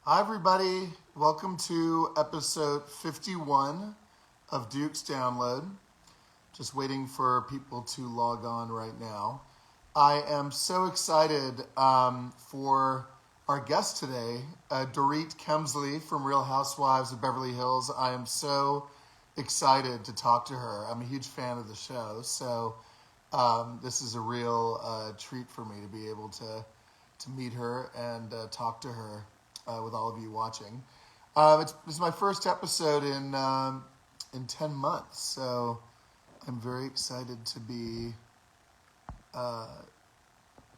Hi, everybody. Welcome to episode 51 of Duke's Download. Just waiting for people to log on right now. I am so excited for our guest today, Dorit Kemsley from Real Housewives of Beverly Hills. I am so excited to talk to her. I'm a huge fan of the show, so this is a real treat for me to be able to meet her and talk to her with all of you watching. It's my first episode in 10 months, so I'm very excited to be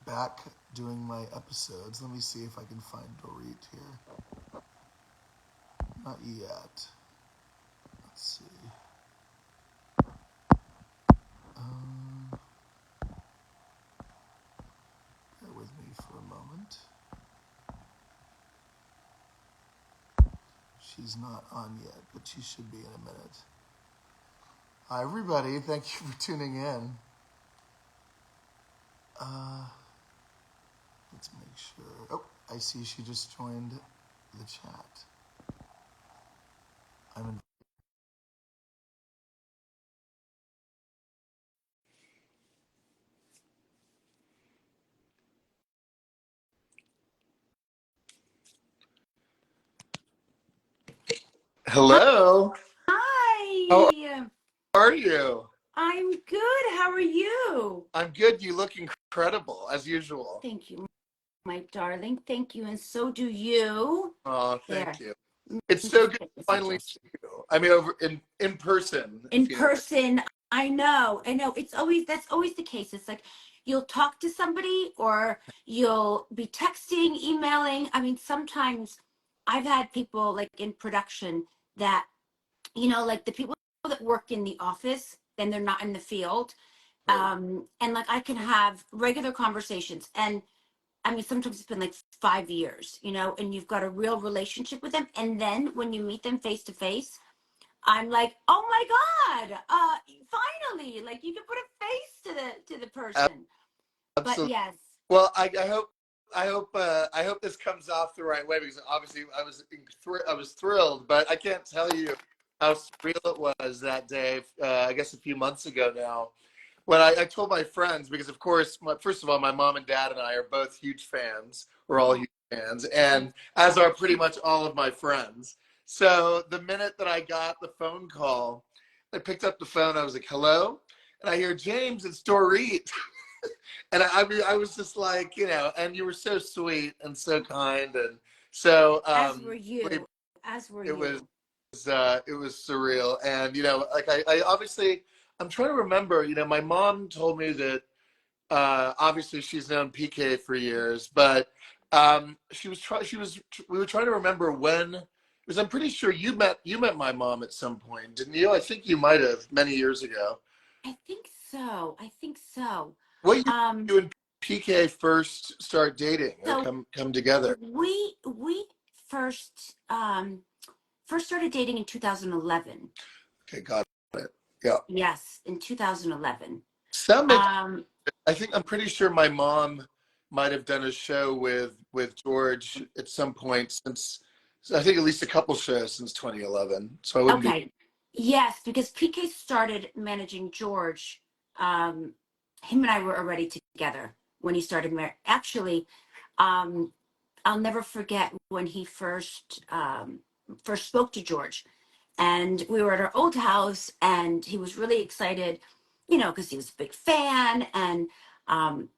back doing my episodes. Let me see if I can find Dorit here. Not yet. Let's see. Bear with me for a moment. She's not on yet, but she should be in a minute. Hi, everybody. Thank you for tuning in. Let's make sure. Oh, I see she just joined the chat. I'm in. Hello. How Hi, are you? I'm good. How are you? I'm good. You look incredible as usual. Thank you, my darling. Thank you, and so do you. Oh, There. thank you. It's so Just good put to this finally adjust. see you. I mean, over in person. In You know. person, I know. That's always the case. It's like you'll talk to somebody or you'll be texting, emailing. I mean, sometimes I've had people like in production that, like the people that work in the office, then they're not in the field. Right. And like I can have regular conversations, and I mean sometimes it's been like 5 years, and you've got a real relationship with them, and then when you meet them face to face, I'm like, oh my god, finally, like you can put a face to the person. But Absolutely. yes. Well, I hope this comes off the right way because obviously I was thrilled, but I can't tell you how surreal it was that day. I guess a few months ago now, when I told my friends, because of course, first of all, my mom and dad and I are both huge fans. We're all Oh, huge fans, and as are pretty much all of my friends. So the minute that I got the phone call, I picked up the phone. I was like, "Hello," and I hear James. It's Dorit. And I was just like, and you were so sweet and so kind, and so as were you, as were it was you. it was surreal. And like I obviously I'm trying to remember. My mom told me that obviously she's known PK for years, but we were trying to remember when. Because I'm pretty sure you met my mom at some point, didn't you? I think you might have many years ago. I think so. What year did um you and PK first start dating or so come together? we first started dating in 2011. Okay, got it. Yeah. Yes, in 2011. So that makes, Um, I think I'm pretty sure my mom might have done a show with George at some point since, I think at least a couple shows since 2011. So I wouldn't be. okay. Yes, because PK started managing George. Um, him and I were already together when he started. Actually, um, I'll never forget when he first spoke to George, and we were at our old house, and he was really excited, because he was a big fan, um,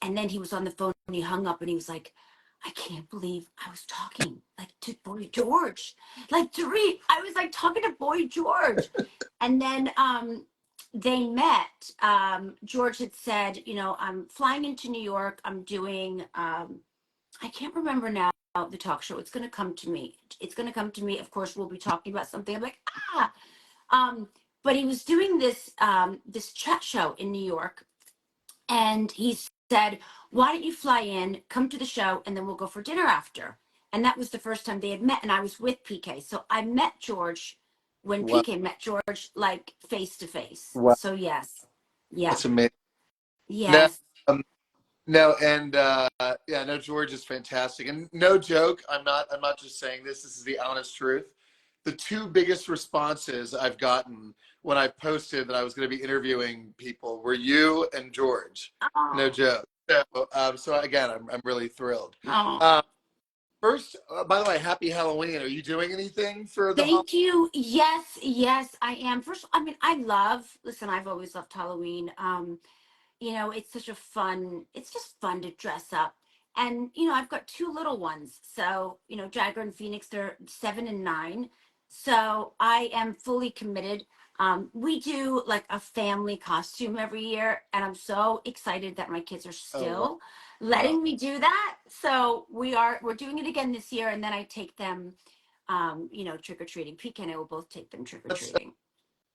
and then he was on the phone and he hung up and he was like, I can't believe I was talking like to Boy George. Like Dorit, I was like talking to Boy George. And then they met. George had said, I'm flying into New York. I'm doing I can't remember now the talk show. It's gonna come to me. It's gonna come to me. Of course, we'll be talking about something. I'm like, ah. Um, but he was doing this chat show in New York, and he said, why don't you fly in, come to the show, and then we'll go for dinner after. And that was the first time they had met, and I was with PK. So I met George when Wow, PK met George, like face to face. wow, So yes. Yeah. that's amazing. Now, Yes. um, No, and yeah, no, George is fantastic, and no joke. I'm not just saying this. This is the honest truth. The two biggest responses I've gotten when I posted that I was going to be interviewing people were you and George. No Oh, joke. So again, I'm really thrilled. oh. Uh, First, by the way, happy Halloween. Are you doing anything for the holiday? Thank you. Yes, yes, I am. First, I mean, listen, I've always loved Halloween. It's such a fun, it's just fun to dress up. And, I've got two little ones. So, Jagger and Phoenix, they're 7 and 9. So I am fully committed. We do like a family costume every year. And I'm so excited that my kids are Oh still wow, letting me do that. So we're doing it again this year. And then I take them, trick or treating. PK and I will both take them trick or that's treating.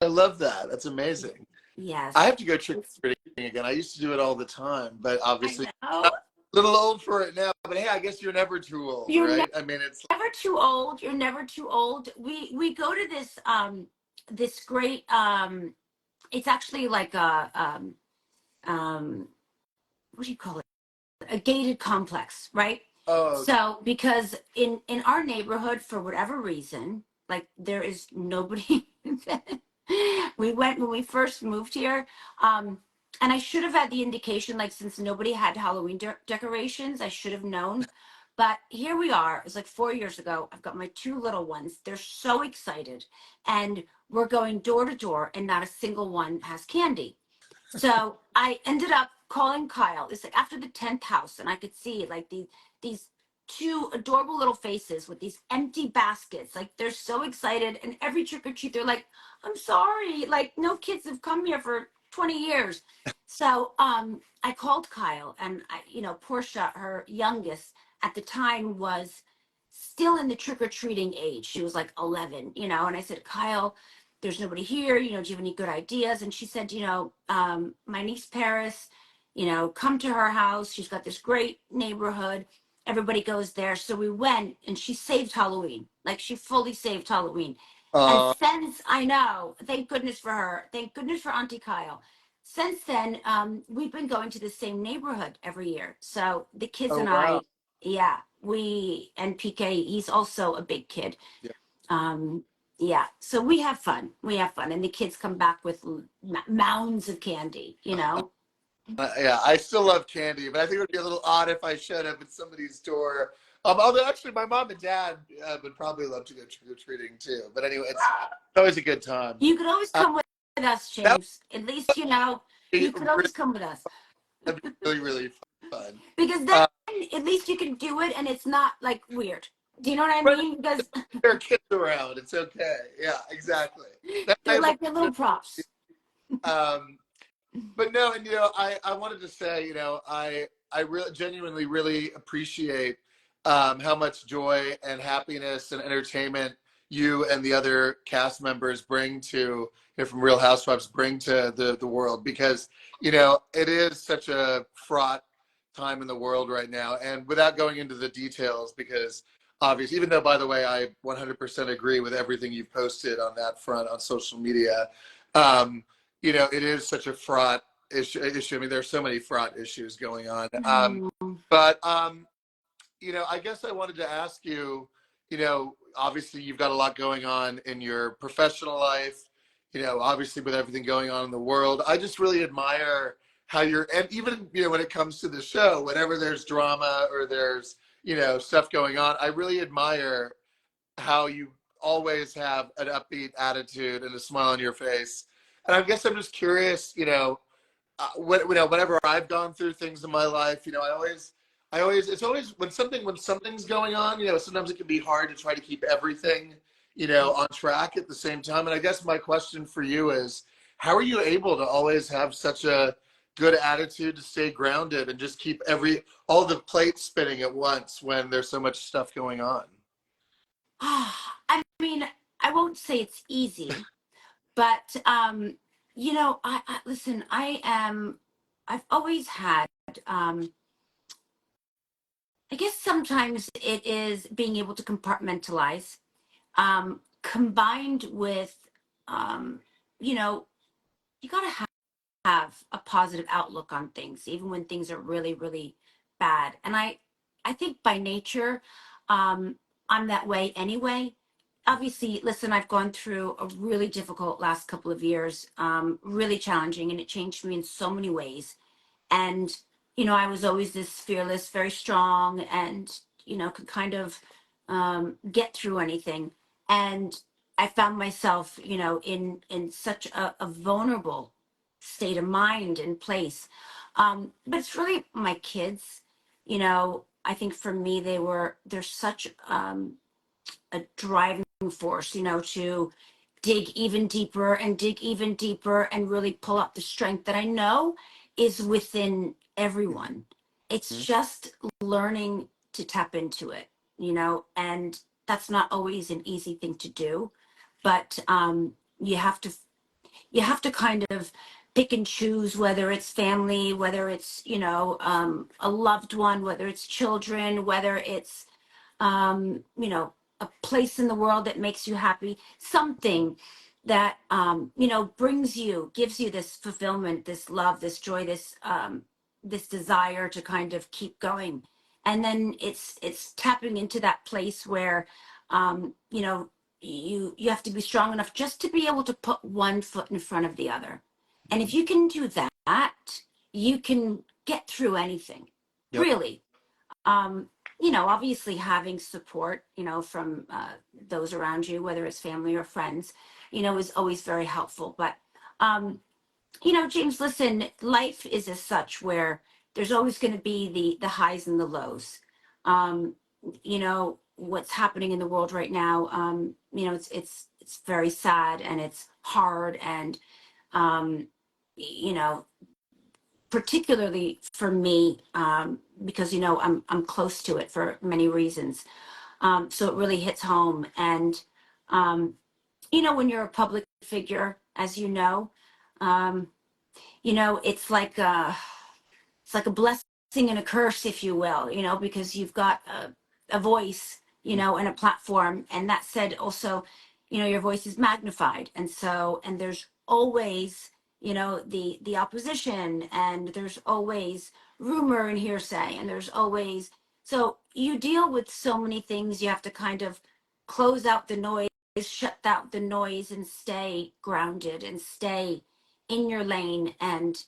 I love that. That's amazing. I Yes. have to go trick or treating again. I used to do it all the time, but I obviously I'm know. a little old for it now. But hey, I guess you're never too old, You're right? I mean, it's never too old. You're never too old. We go to this great it's actually like a um what do you call it? A gated complex, right? oh So because in our neighborhood, for whatever reason, like there is nobody. We went when we first moved here, and I should have had the indication, like since nobody had Halloween decorations, I should have known. But here we are. It's like 4 years ago. I've got my two little ones. They're so excited, and we're going door to door, and not a single one has candy. So I ended up calling Kyle. It's like after the 10th house, and I could see like these two adorable little faces with these empty baskets. Like they're so excited, and every trick or treat, they're like, "I'm sorry, like no kids have come here for 20 years." So I called Kyle, and Portia, her youngest at the time, was still in the trick or treating age. She was like 11, and I said, Kyle, there's nobody here, do you have any good ideas? And she said, my niece Paris, come to her house. She's got this great neighborhood. Everybody goes there. So we went, and she saved Halloween. Like she fully saved Halloween. And uh, since, I know, thank goodness for her, thank goodness for Auntie Kyle. Since then, we've been going to the same neighborhood every year. So the kids oh and wow, I, yeah, and PK, he's also a big kid. yeah. um yeah, so we have fun, and the kids come back with mounds of candy. Yeah, I still love candy, but I think it would be a little odd if I showed up at somebody's door. Although actually, my mom and dad would probably love to go trick or treating too. But anyway, it's always a good time. You could always Uh, come with us, that James. At least would be you could always come with us, really, really fun. because then Uh, at least you can do it and it's not like weird. Do you know what I but mean? Because there are kids around. It's okay. Yeah, exactly. That they're I like their little props. um, but no, and I wanted to say, I really genuinely really appreciate how much joy and happiness and entertainment you and the other cast members bring to from Real Housewives bring to the world, because it is such a fraught time in the world right now. And without going into the details, because obviously, even though, by the way, I 100% agree with everything you've posted on that front on social media. um, it is such a fraught issue. I mean, there's so many fraught issues going on. Mm. But I guess I wanted to ask you, obviously you've got a lot going on in your professional life, obviously with everything going on in the world. I just really admire how and even, when it comes to the show, whenever there's drama or there's, stuff going on, I really admire how you always have an upbeat attitude and a smile on your face. And I guess I'm just curious, whenever I've gone through things in my life, it's always when something's going on, sometimes it can be hard to try to keep everything, on track at the same time. And I guess my question for you is, how are you able to always have such a good attitude to stay grounded and just keep all the plates spinning at once when there's so much stuff going on? I mean, I won't say it's easy, but I listen, I've always had, um I guess sometimes it is being able to compartmentalize, combined with, um you know you got to have a positive outlook on things, even when things are really, really bad. And I think by nature, I'm that way anyway. Obviously, listen, I've gone through a really difficult last couple of years, really challenging, and it changed me in so many ways. And I was always this fearless, very strong, and could kind of get through anything. And I found myself in such a vulnerable state of mind and place. But it's really my kids. I think for me, they're such a driving force, to dig even deeper and dig even deeper and really pull up the strength that I know is within everyone. It's just learning to tap into it, and that's not always an easy thing to do, but you have to kind of pick and choose, whether it's family, whether it's a loved one, whether it's children, whether it's a place in the world that makes you happy, something that gives you this fulfillment, this love, this joy, this desire to kind of keep going. And then it's tapping into that place where you have to be strong enough just to be able to put one foot in front of the other. And if you can do that, you can get through anything. Yep. Really. Obviously having support, from those around you, whether it's family or friends, is always very helpful. But, James, listen, life is as such where there's always going to be the highs and the lows. What's happening in the world right now, it's very sad and it's hard. And, particularly for me, because I'm close to it for many reasons. So it really hits home. And when you're a public figure, as um, it's like a blessing and a curse, if you will, because you've got a voice, and a platform. And that said, also, your voice is magnified. And there's always, the opposition, and there's always rumor and hearsay, and there's always, so you deal with so many things. You have to kind of close out the noise, shut out the noise, and stay grounded and stay in your lane, and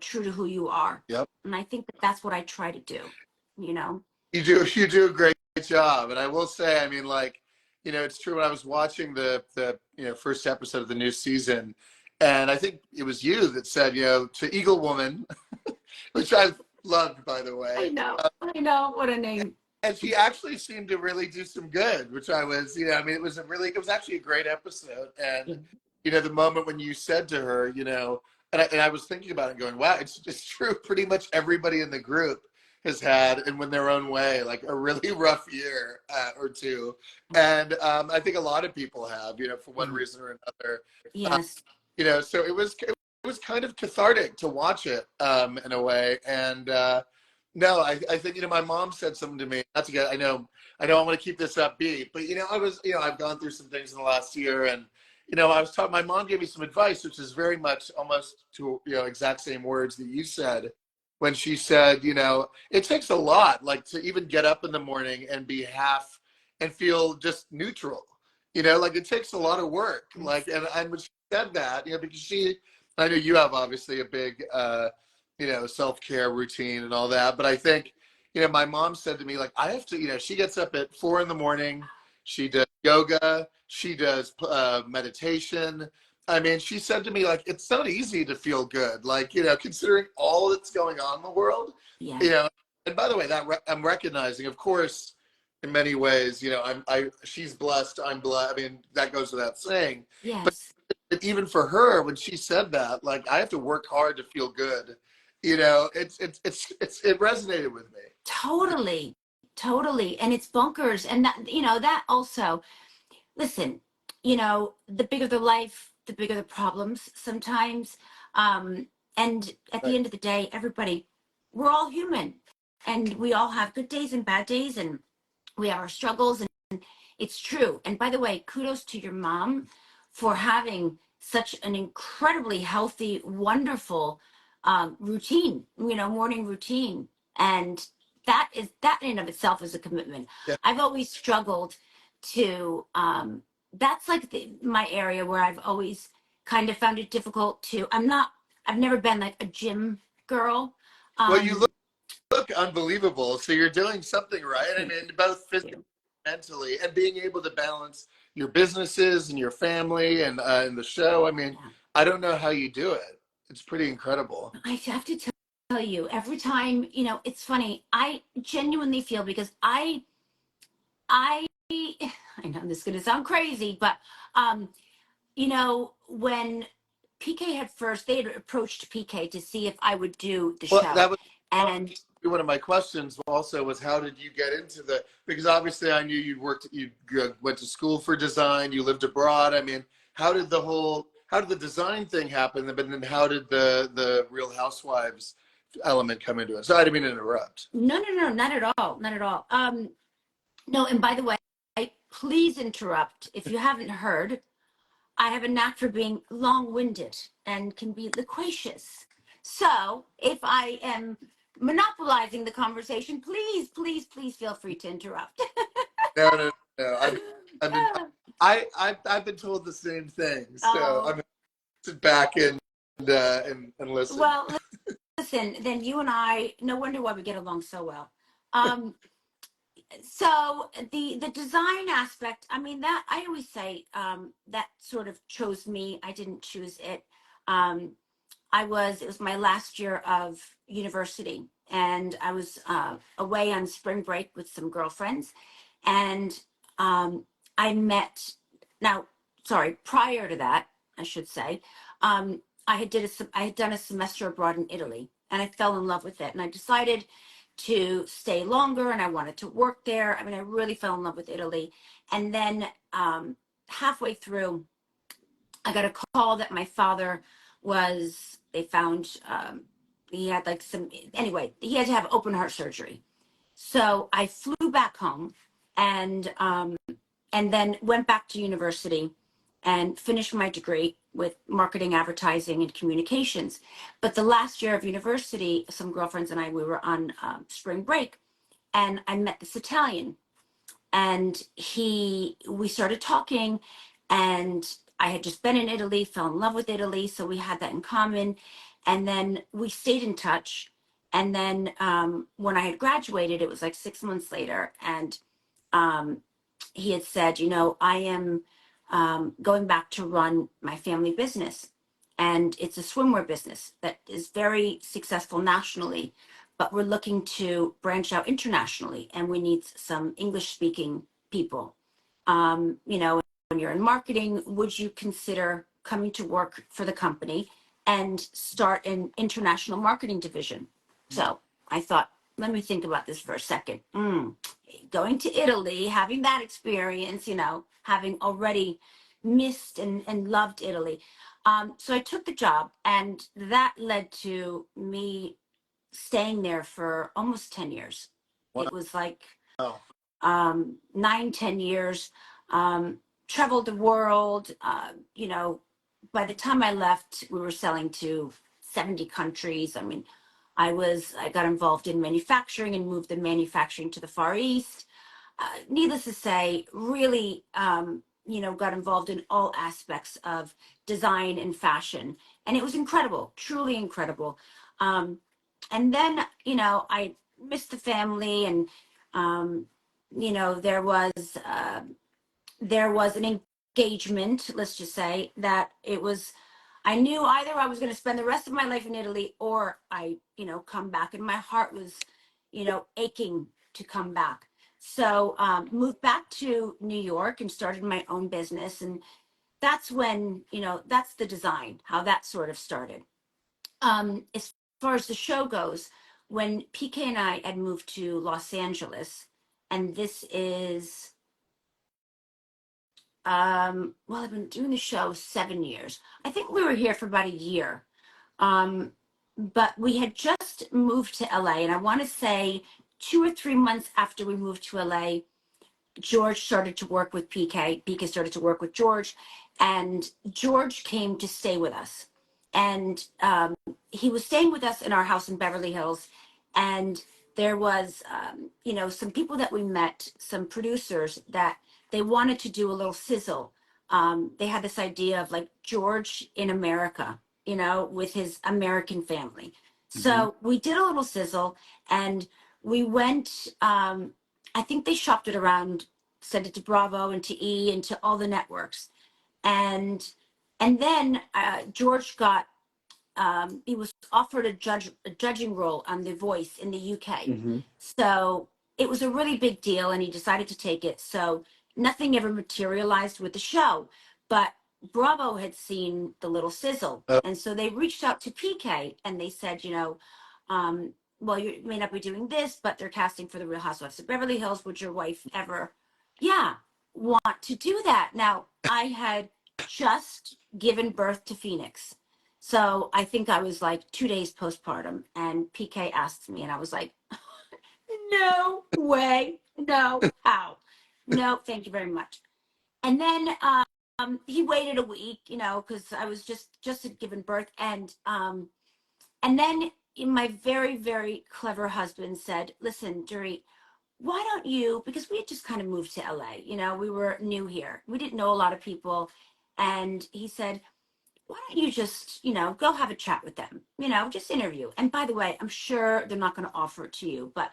true to who you are. Yep. And I think that's what I try to do. You do a great job. And I will say, I mean, like, it's true. When I was watching the first episode of the new season, and I think it was you that said, to Eagle Woman, which I loved, by the way. I know, what a name. And she actually seemed to really do some good, which I was, I mean, it was actually a great episode. And, the moment when you said to her, and I was thinking about it going, wow, it's true. Pretty much everybody in the group has had, and in their own way, like a really rough year or two. And I think a lot of people have, for one reason or another. Yes. So it was kind of cathartic to watch it in a way. And no, I think, my mom said something to me, not to get, I know I want to keep this upbeat, but, I've gone through some things in the last year, and, I was talking, my mom gave me some advice, which is very much almost to, exact same words that you said, when she said, it takes a lot, like, to even get up in the morning and be half and feel just neutral, like it takes a lot of work. Like, and when she said that, because I know you have obviously a big, self-care routine and all that. But I think, my mom said to me, like, I have to, she gets up at 4 a.m. She does yoga. She does meditation. I mean, she said to me, like, it's not easy to feel good. Like, considering all that's going on in the world, Yeah. And by the way, that I'm recognizing, of course, in many ways, she's blessed. I'm blessed. I mean, that goes without saying. Yes. But even for her, when she said that, like, I have to work hard to feel good. It resonated with me. Totally. And it's bunkers. And that also, listen, the bigger the life, the bigger the problems sometimes. And at the end of the day, everybody, we're all human, and we all have good days and bad days, and we have our struggles, and it's true. And by the way, kudos to your mom for having such an incredibly healthy, wonderful routine, morning routine. And that in and of itself is a commitment. Yeah. I've always struggled to, that's like my area where I've always kind of found it difficult to, I've never been like a gym girl. Well, you look unbelievable. So you're doing something right. I mean, both physically, mentally, and being able to balance your businesses and your family and the show. I mean, I don't know how you do it. It's pretty incredible. I have to tell you, every time, it's funny. I genuinely feel, because I know this is going to sound crazy, but when they had approached PK to see if I would do the Well, show, that was and one of my questions also was, how did you get into because obviously I knew you went to school for design, you lived abroad. I mean, how did the design thing happen, but then how did the Real Housewives element come into it? So I didn't mean to interrupt. no, not at all, not at all. No, and by the way, please interrupt if you haven't heard. I have a knack for being long-winded and can be loquacious. So if I am monopolizing the conversation, please, please, please feel free to interrupt. No. I've been told the same thing, so I'm gonna sit back and listen. Well, listen, then you and I, no wonder why we get along so well. So the design aspect, I mean, that I always say, that sort of chose me. I didn't choose it. It was my last year of university, and I was away on spring break with some girlfriends, and I met, now, sorry, prior to that, I should say, I had done a semester abroad in Italy, and I fell in love with it, and I decided to stay longer, and I wanted to work there. I mean, I really fell in love with Italy. And then halfway through, I got a call that my father they found, he had he had to have open heart surgery. So I flew back home, and then went back to university and finished my degree with marketing, advertising, and communications. But the last year of university, some girlfriends and we were on spring break, and I met this Italian, and we started talking, and I had just been in Italy, fell in love with Italy, so we had that in common. And then we stayed in touch. And then when I had graduated, it was like 6 months later, and he had said, I am going back to run my family business. And it's a swimwear business that is very successful nationally, but we're looking to branch out internationally, and we need some English speaking people. When you're in marketing, would you consider coming to work for the company and start an international marketing division? So I thought, let me think about this for a second. Going to Italy, having that experience, having already missed and loved Italy. So I took the job, and that led to me staying there for almost 10 years. Wow. It was like 9, 10 years, traveled the world. By the time I left, we were selling to 70 countries. I mean, I got involved in manufacturing and moved the manufacturing to the Far East. Needless to say, really, got involved in all aspects of design and fashion. And it was incredible, truly incredible. And then, I missed the family, and, there was an engagement, let's just say, that I knew either I was going to spend the rest of my life in Italy, or I, come back, and my heart was, aching to come back. So moved back to New York and started my own business. And that's when, that's the design, how that sort of started. As far as the show goes, when PK and I had moved to Los Angeles, and this is, I've been doing the show 7 years. I think we were here for about a year. But we had just moved to LA, and I want to say 2 or 3 months after we moved to LA, George started to work with PK. PK started to work with George, and George came to stay with us. And he was staying with us in our house in Beverly Hills. And there was, some people that we met, some producers that they wanted to do a little sizzle. They had this idea of like George in America, with his American family. So we did a little sizzle, and we went. I think they shopped it around, sent it to Bravo and to E and to all the networks, and then George got he was offered a judging role on The Voice in the UK. So it was a really big deal, and he decided to take it. So nothing ever materialized with the show, but Bravo had seen the little sizzle, and so they reached out to PK and they said, well, you may not be doing this, but they're casting for the Real Housewives of Beverly Hills. Would your wife ever, yeah, want to do that? Now, I had just given birth to Phoenix. So I think I was like 2 days postpartum, and PK asked me, and I was like, no way, no, how? No, thank you very much. And then he waited a week, because I was just had given birth, and then my very, very clever husband said, listen, Dorit, why don't you, because we had just kind of moved to LA, we were new here. We didn't know a lot of people. And he said, why don't you just, go have a chat with them, just interview. And by the way, I'm sure they're not going to offer it to you, but,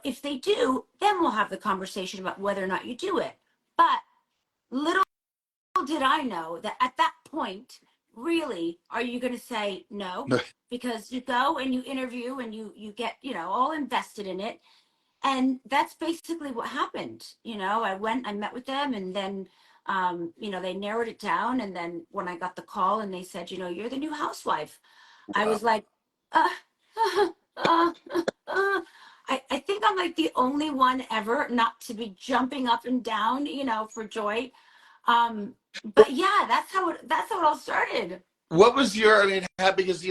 if they do, then we'll have the conversation about whether or not you do it. But little did I know that at that point, really, are you going to say no? Because you go and you interview and you get, all invested in it. And that's basically what happened. I met with them, and then, they narrowed it down. And then when I got the call and they said, you're the new housewife, I was like, uh, uh, uh, I think I'm like the only one ever not to be jumping up and down, for joy. But yeah, that's how it all started. What was your, I mean, because,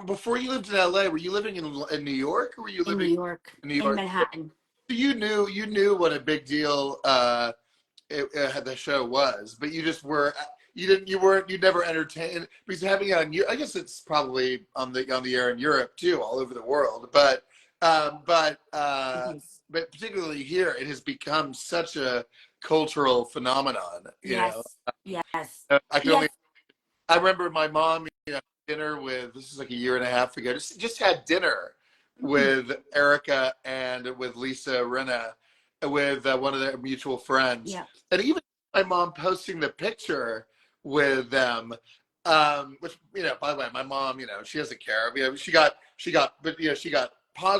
before you lived in LA, were you living in New York, or were you In New living York, in New in York? Manhattan. So you knew what a big deal the show was, but you just you never entertained, because having it on you, I guess it's probably on the air in Europe too, all over the world, um, but uh, It is. but particularly here, it has become such a cultural phenomenon. Yes, yes, I can only yes. I remember my mom, dinner with, this is like a year and a half ago, just had dinner Mm, with Erica and with Lisa Rinna, with one of their mutual friends. yeah, And even my mom posting the picture with them, which, by the way, my mom, she doesn't care. She got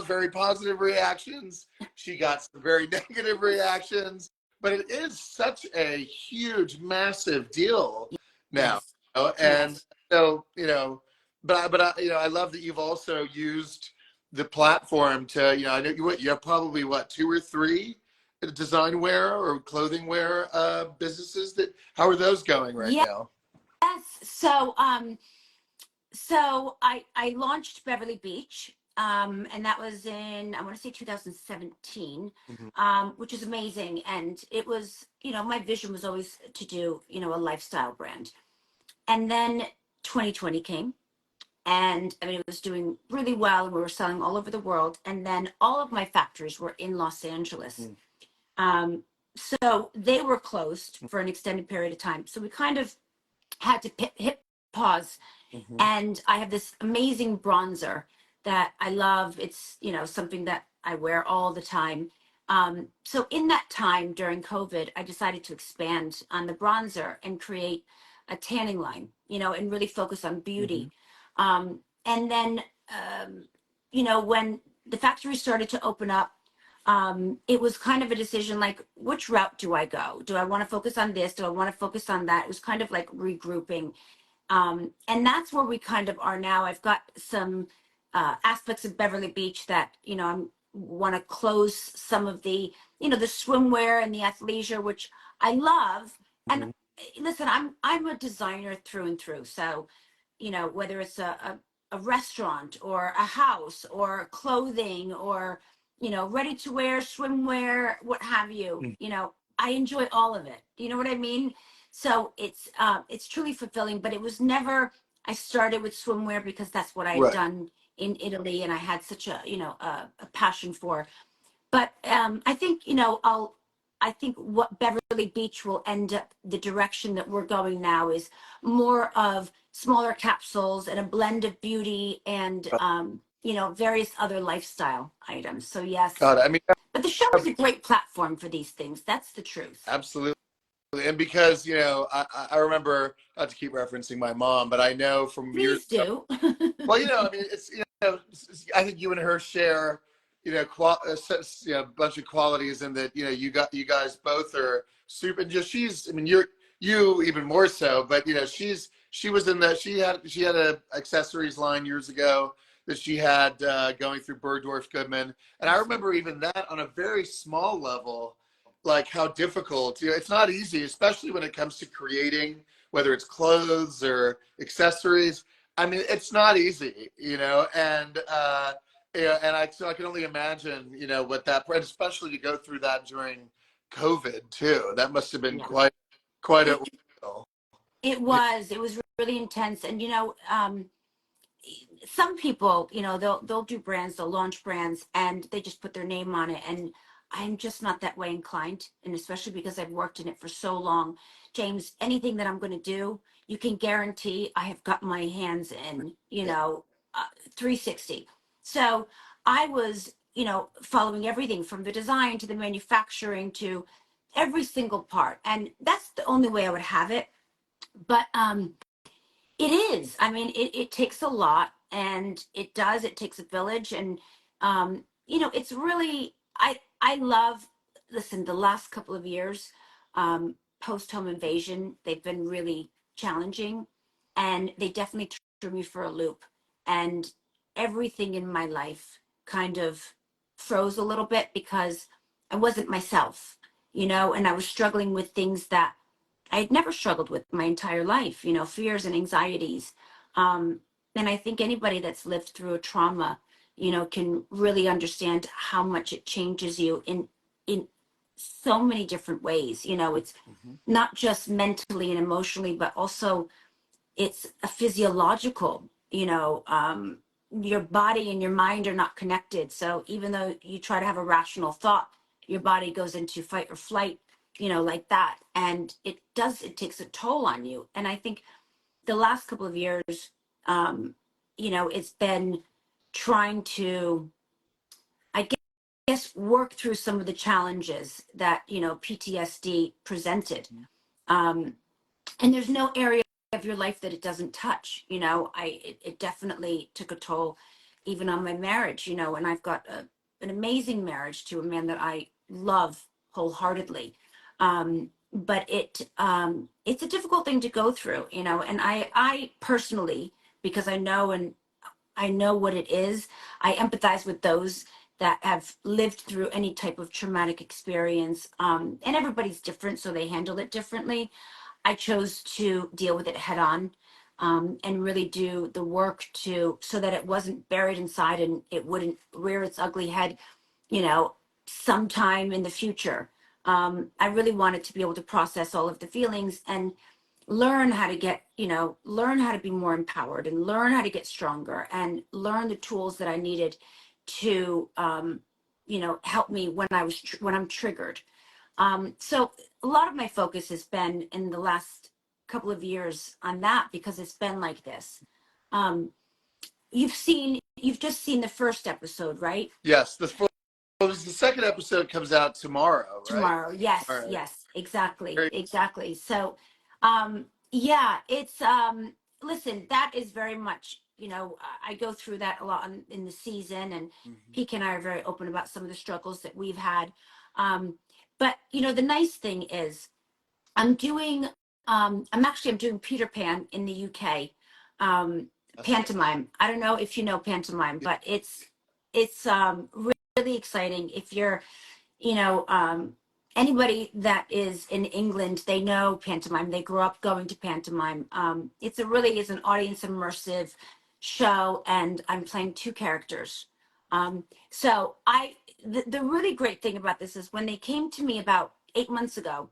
very positive reactions. She got some very negative reactions, but it is such a huge, massive deal now. yes, And yes. so, I love that you've also used the platform to, I know you have probably two or three design wear or clothing wear businesses. How are those going right Yes. now? So I launched Beverly Beach, and that was in, I want to say 2017, Mhm. which is amazing. And it was, my vision was always to do, a lifestyle brand. And then 2020 came, and I mean, it was doing really well, and we were selling all over the world. And then all of my factories were in Los Angeles. Um, so they were closed for an extended period of time. So we kind of had to hit pause. Mhm. And I have this amazing bronzer that I love. It's, something that I wear all the time. So in that time during COVID, I decided to expand on the bronzer and create a tanning line, and really focus on beauty. Mhm. And then, when the factory started to open up, it was kind of a decision like, which route do I go? Do I want to focus on this? Do I want to focus on that? It was kind of like regrouping. And that's where we kind of are now. I've got some aspects of Beverly Beach that, I want to close some of the, the swimwear and the athleisure, which I love. And Mhm. listen, I'm a designer through and through. So, whether it's a restaurant or a house or clothing or, ready to wear, swimwear, what have you. I enjoy all of it. You know what I mean? So it's truly fulfilling, but it was never, I started with swimwear because that's what I had Right. done in Italy and I had such a passion for. But I think what Beverly Beach will end up, the direction that we're going now is more of smaller capsules and a blend of beauty and, various other lifestyle items. So yes, God, I mean, but the show is a great platform for these things. That's the truth. absolutely. And because, I remember, not to keep referencing my mom, but I know from years Please do. well, I mean, it's I think you and her share, a bunch of qualities, and that you guys both are super. And just she's, I mean, you even more so, but she was in the she had a accessories line years ago that she had going through Bergdorf Goodman, and I remember even that on a very small level, like how difficult. It's not easy, especially when it comes to creating, whether it's clothes or accessories. I mean, it's not easy, and so I can only imagine, what that, and especially to go through that during COVID too. That must have been Yeah. quite a. It, it was really intense. And, some people, they'll do brands, they'll launch brands and they just put their name on it. And I'm just not that way inclined. And especially because I've worked in it for so long, James, anything that I'm going to do, you can guarantee I have got my hands in, 360. So I was, following everything from the design to the manufacturing to every single part. And that's the only way I would have it. But, it is. I mean, it takes a lot, and it takes a village. And, it's really, I love, listen, the last couple of years, post home invasion, they've been really challenging, and they definitely threw me for a loop. And everything in my life kind of froze a little bit because I wasn't myself, and I was struggling with things that I had never struggled with my entire life, fears and anxieties. And I think anybody that's lived through a trauma, can really understand how much it changes you in so many different ways. It's not just mentally and emotionally, but also it's a physiological, your body and your mind are not connected. So even though you try to have a rational thought, your body goes into fight or flight, like that. And it takes a toll on you. And I think the last couple of years, it's been trying to, I guess, work through some of the challenges that, PTSD presented. And there's no area of your life that it doesn't touch. It definitely took a toll even on my marriage, and I've got an amazing marriage to a man that I love wholeheartedly. But it's a difficult thing to go through, and I personally, because I know what it is, I empathize with those that have lived through any type of traumatic experience. And everybody's different, so they handle it differently. I chose to deal with it head on, and really do the work so that it wasn't buried inside and it wouldn't rear its ugly head, sometime in the future. I really wanted to be able to process all of the feelings and learn how to learn how to be more empowered and learn how to get stronger and learn the tools that I needed to, help me when I'm triggered. So a lot of my focus has been in the last couple of years on that because it's been like this. Um, you've just seen the first episode, right? Yes, the second episode comes out tomorrow, right? Tomorrow. Yes, All right. yes, exactly, Very, exactly. So, yeah, it's, listen, that is very much, I go through that a lot in the season, and Pete and I are very open about some of the struggles that we've had. But the nice thing is I'm doing, I'm doing Peter Pan in the UK, pantomime. I don't know if you know pantomime, but it's really exciting. If you're, you know, um, anybody that is in England, they know pantomime. They grew up going to pantomime. It's an audience immersive show, and I'm playing two characters. So the really great thing about this is when they came to me about 8 months ago,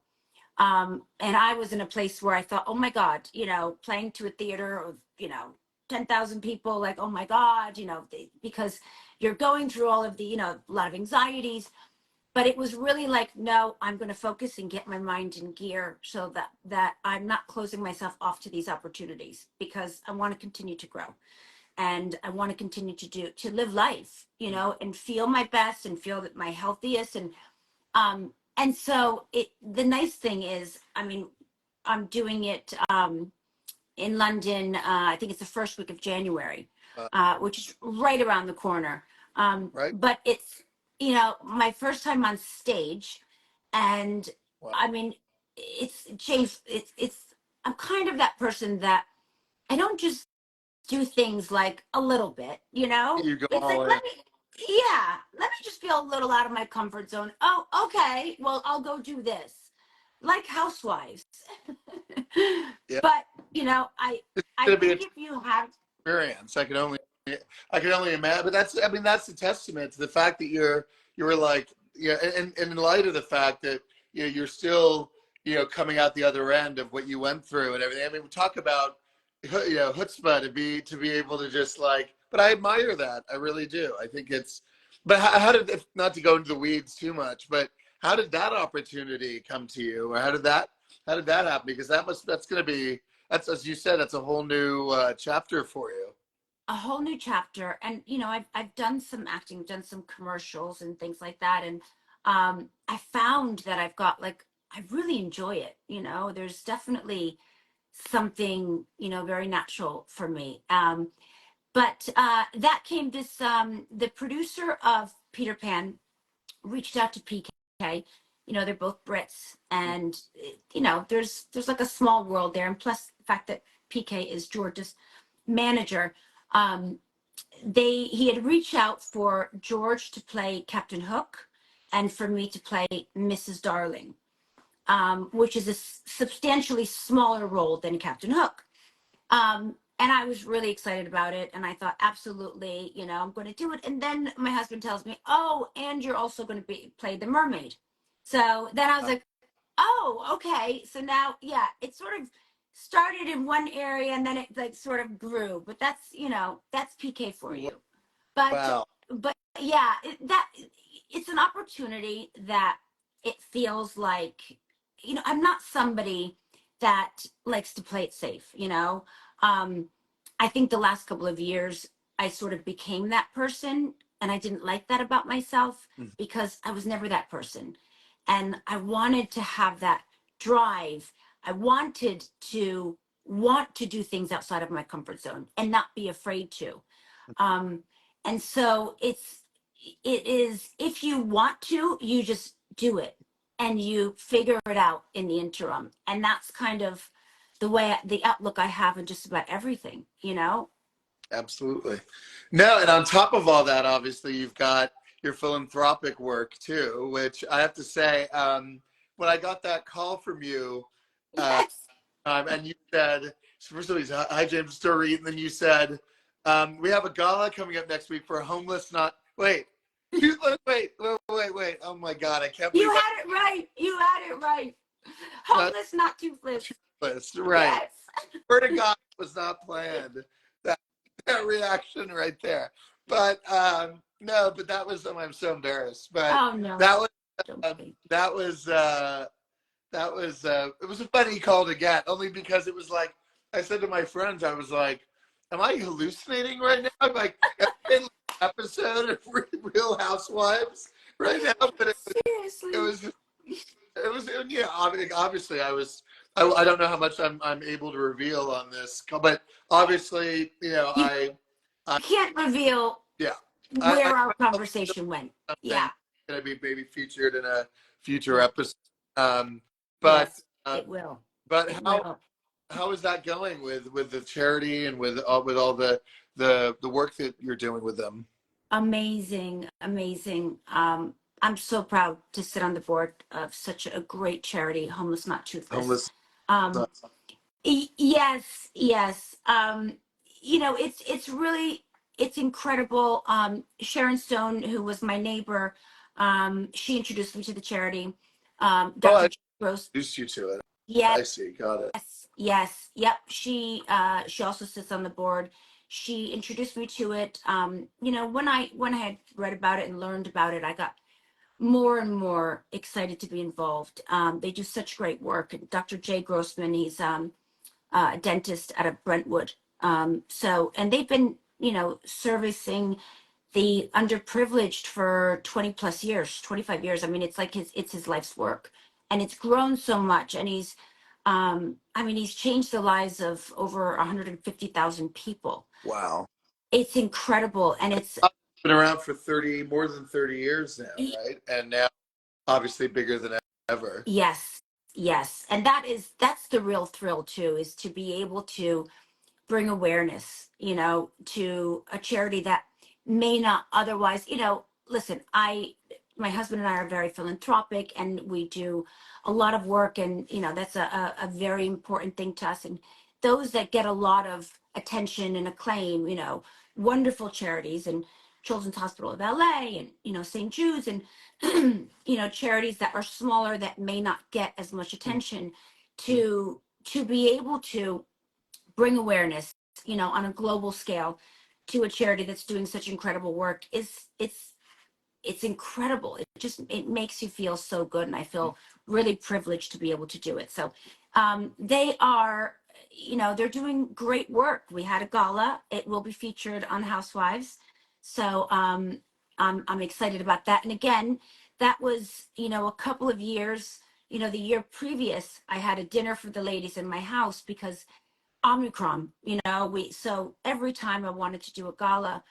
and I was in a place where I thought, oh my God, playing to a theater of, 10,000 people, like, oh my God, because you're going through all of the, a lot of anxieties. But it was really like, no, I'm going to focus and get my mind in gear so that I'm not closing myself off to these opportunities, because I want to continue to grow and I want to continue to live life, and feel my best and feel that my healthiest. And so the nice thing is, I mean, I'm doing it in London. I think it's the first week of January, which is right around the corner. Right. But it's, my first time on stage, and Wow. I mean, it's changed. I'm kind of that person that I don't just do things like a little bit, You go it's like, all in. let me just feel a little out of my comfort zone. Oh, okay, well, I'll go do this, like housewives. Yeah. But It's I going to be think a if you have experience. I can only imagine. But that's a testament to the fact that you were like, and in light of the fact that you're still coming out the other end of what you went through and everything. I mean, we talk about chutzpah to be able to just like. But I admire that. I really do. I think it's. But how did, not to go into the weeds too much, but how did that opportunity come to you, or how did that happen? Because that's going to be, that's, as you said, that's a whole new chapter for you. a whole new chapter. And I've done some acting, done some commercials and things like that, and I found that I've got, like, I really enjoy it. There's definitely something very natural for me. But that came this the producer of Peter Pan reached out to PK. They're both Brits, and there's like a small world there, and plus the fact that PK is George's manager. um he had reached out for George to play Captain Hook and for me to play Mrs. Darling, which is a substantially smaller role than Captain Hook. And I was really excited about it. And I thought, absolutely, I'm going to do it. And then my husband tells me, oh, and you're also going to play the mermaid. So then I was like, oh, okay. So now, yeah, it sort of started in one area and then it like sort of grew. But that's PK for you. But Wow. but yeah, it's an opportunity that it feels like, I'm not somebody that likes to play it safe. I think the last couple of years I sort of became that person, and I didn't like that about myself because I was never that person. And I wanted to have that drive. I wanted to want to do things outside of my comfort zone and not be afraid to. Um, and so it is, if you want to, you just do it and you figure it out in the interim. And that's kind of the outlook I have in just about everything. Absolutely. No, and on top of all that, obviously, you've got your philanthropic work too, which I have to say, when I got that call from you, uh, Yes. and you said, first of all, hi, James, Dorit, and then you said, we have a gala coming up next week for a homeless, not, wait, wait. Oh my God, I can't You believe had it right. You had it right. not Homeless, not toothless. toothless, right. Yes. Swear to God, it was not planned. That, that reaction right there. But no, but that was, I'm so embarrassed. But Oh no. that was Don't uh, be. that was it was a funny call to get, only because it was like, I said to my friends, I was like, am I hallucinating right now? I'm like, am I in an episode of Real Housewives right now? But it Seriously. was yeah, obviously I don't know how much I'm able to reveal on this, but obviously You I can't reveal yeah where our I conversation went. Yeah. something going to be maybe featured in a future episode. Um, but Yes, it will. but It will. how is that going with the charity and with all the work that you're doing with them? Amazing, amazing. I'm so proud to sit on the board of such a great charity, Homeless Not Toothless. Homeless. Yes, yes. It's really. it's incredible. Sharon Stone, who was my neighbor, she introduced me to the charity. Oh, Dr. I Gross. introduced you to it. Yes, I see. Got it. yes, yep. She also sits on the board. She introduced me to it. When I had read about it and learned about it, I got more and more excited to be involved. They do such great work. And Dr. Jay Grossman, he's a dentist out of Brentwood. And they've been, servicing the underprivileged for 20 plus years, 25 years. I mean, it's like it's his life's work, and it's grown so much. And he's changed the lives of over 150,000 people. Wow. It's incredible. And it's Been around for more than 30 years now, right? And now obviously bigger than ever. yes, yes. And that's the real thrill too, is to be able to bring awareness, to a charity that may not otherwise, listen, my husband and I are very philanthropic, and we do a lot of work, and, that's a very important thing to us. And those that get a lot of attention and acclaim, wonderful charities, and Children's Hospital of LA, and, St. Jude's, and, charities that are smaller that may not get as much attention, to be able to bring awareness, on a global scale, to a charity that's doing such incredible work, it's incredible. It makes you feel so good, and I feel really privileged to be able to do it. So they are, they're doing great work. We had a gala. It will be featured on Housewives. So I'm excited about that. And again, that was, a couple of years, the year previous, I had a dinner for the ladies in my house because Omicron, so every time I wanted to do a gala,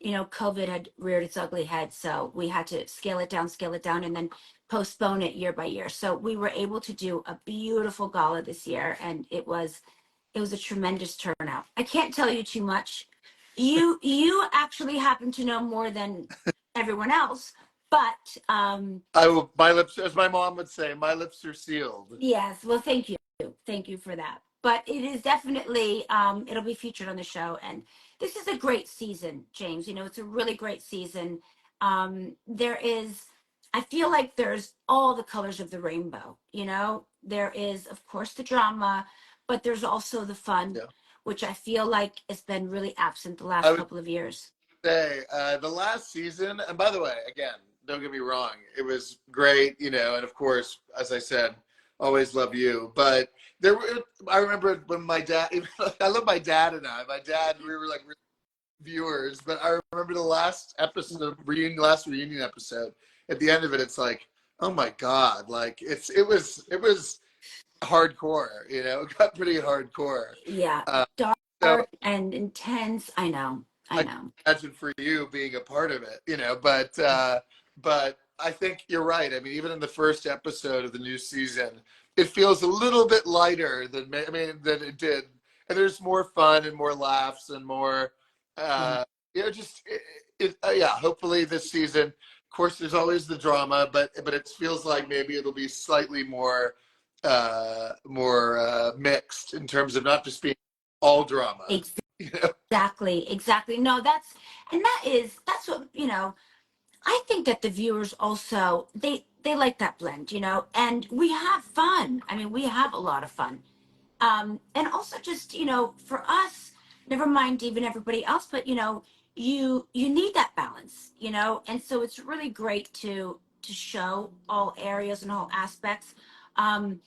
COVID had reared its ugly head. So we had to scale it down, and then postpone it year by year. So we were able to do a beautiful gala this year, and it was a tremendous turnout. I can't tell you too much. You actually happen to know more than everyone else, but I will. My lips, as my mom would say, my lips are sealed. yes, well, thank you. Thank you for that. But it is definitely, it'll be featured on the show. And this is a great season, James. It's a really great season. I feel like there's all the colors of the rainbow. There is, of course, the drama, but there's also the fun, Yeah. which I feel like has been really absent the I last would couple of years. say the last season, and by the way, again, don't get me wrong, it was great, and of course, as I said, always love you. But I remember when my dad, I love my dad and my dad, we were like viewers, but I remember the last episode, last reunion episode. At the end of it, it's like, oh my god, like it was hardcore, it got pretty hardcore. Yeah, Uh, so dark and intense. I know. I I can know. imagine for you being a part of it, but I think you're right. I mean, even in the first episode of the new season, it feels a little bit lighter than it did, and there's more fun and more laughs and more, Yeah. just yeah. Hopefully this season, of course, there's always the drama, but it feels like maybe it'll be slightly more mixed in terms of not just being all drama. You know? Exactly. No, that's what, I think that the viewers also, they like that blend, and we have fun. I mean, we have a lot of fun. And also just, for us, never mind even everybody else, but you need that balance, and so it's really great to show all areas and all aspects. um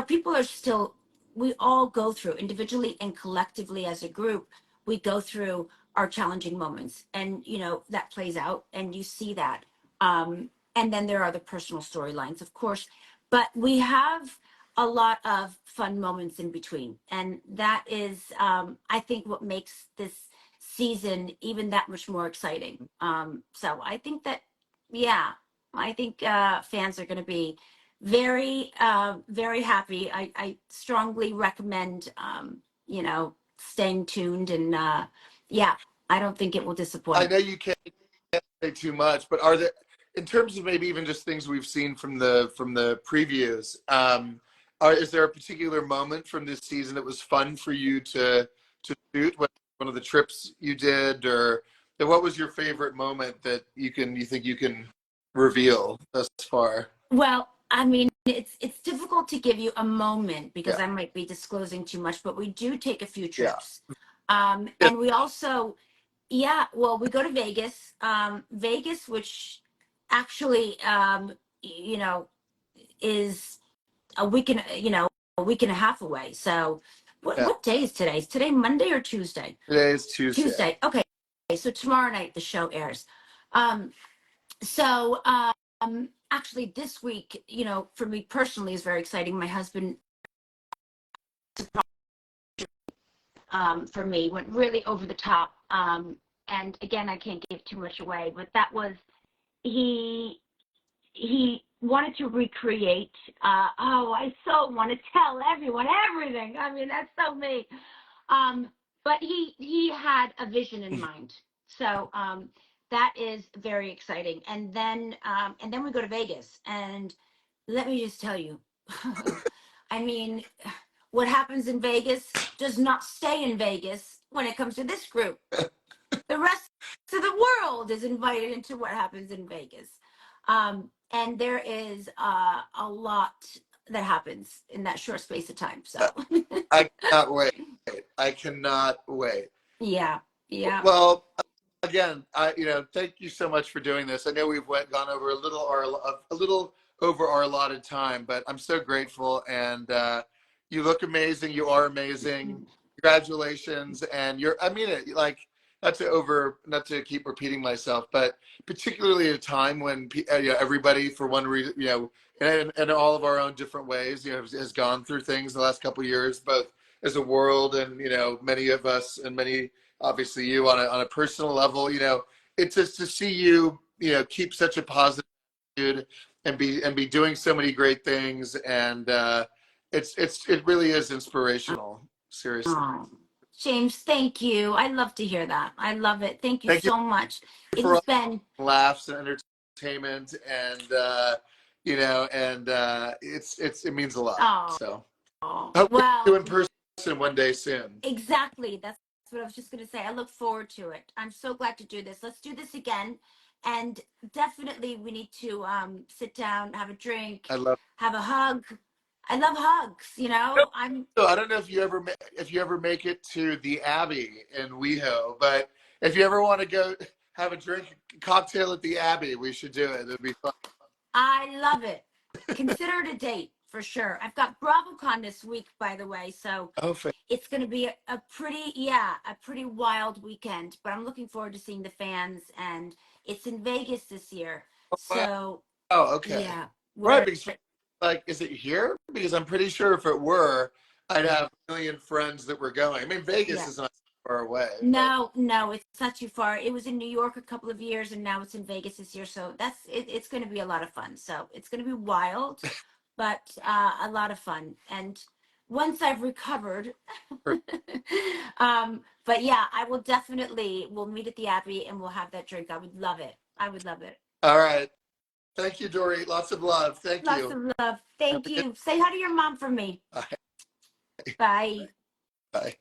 People are still, we all go through individually and collectively as a group, we go through our challenging moments, and that plays out, and you see that. And then there are the personal storylines, of course, but we have a lot of fun moments in between, and that is, I think, what makes this season even that much more exciting. So I think that, yeah, I think fans are going to be very very happy. I strongly recommend, staying tuned, and yeah, I don't think it will I disappoint. know you can't say too much, but are there, in terms of maybe even just things we've seen from the previews, is there a particular moment from this season that was fun for you to shoot? one of the trips you did, or what was your favorite moment that you think you can reveal thus far? Well, I mean, it's difficult to give you a moment because Yeah. I might be disclosing too much, but we do take a few Yeah. trips. Yeah. And we also, yeah, well, we go to Vegas. Vegas, which actually, you know, is a week and a half away. So Yeah. what day is today? Is today Monday or Tuesday? Today is Tuesday. Tuesday. Okay. So tomorrow night the show airs. So actually this week, for me personally is very exciting. My husband, for me, went really over the top. And again, I can't give too much away, but that was, he wanted to recreate, I so want to tell everyone everything. I mean, that's so me. But he had a vision in mind. So that is very exciting. And then we go to Vegas, and let me just tell you, I mean, what happens in Vegas does not stay in Vegas when it comes to this group. The rest of the world is invited into what happens in Vegas. And there is a lot that happens in that short space of time. So I cannot wait. I cannot wait. yeah. Well, again, thank you so much for doing this. I know we've gone over a little over our allotted time, but I'm so grateful, and you look amazing. You are amazing. Congratulations, and I mean it. Like, not to keep repeating myself, but particularly at a time when everybody, for one reason, in all of our own different ways, has gone through things the last couple of years, both as a world and many of us, and many, obviously you on a personal level. It's just to see you keep such a positive attitude and be doing so many great things, and it really is inspirational, seriously. Oh, James, thank you. I love to hear that. I love it. Thank you Thank you so much. It for has all been the laughs and entertainment, and it means a lot. oh, So I hope we do well, in person one day soon. exactly. That's what I was just going to say. I look forward to it. I'm so glad to do this. Let's do this again. And definitely we need to sit down, have a drink, I love have a hug. I love hugs, I'm So I don't know if you ever make it to the Abbey in WeHo, but if you ever want to go have a drink, cocktail at the Abbey, we should do it. It'd be fun. I love it. Consider it a date for sure. I've got BravoCon this week, by the way, so Oh, it's going to be a pretty wild weekend. But I'm looking forward to seeing the fans, and it's in Vegas this year. wow. So Oh, okay. yeah, Right, we're because is it here? Because I'm pretty sure if it were, I'd have a million friends that were going. I mean, Vegas yeah. is not far away, but No, it's not too far. It was in New York a couple of years, and now it's in Vegas this year. So that's it. It's going to be a lot of fun. So it's going to be wild, but a lot of fun. And once I've recovered, but yeah, I will definitely. We'll meet at the Abbey and we'll have that drink. I would love it. I would love it. all right. Thank you, Dorit. Lots of love. Thank Lots you. of love. Thank you. Say hi to your mom for me. Bye. Bye. Bye.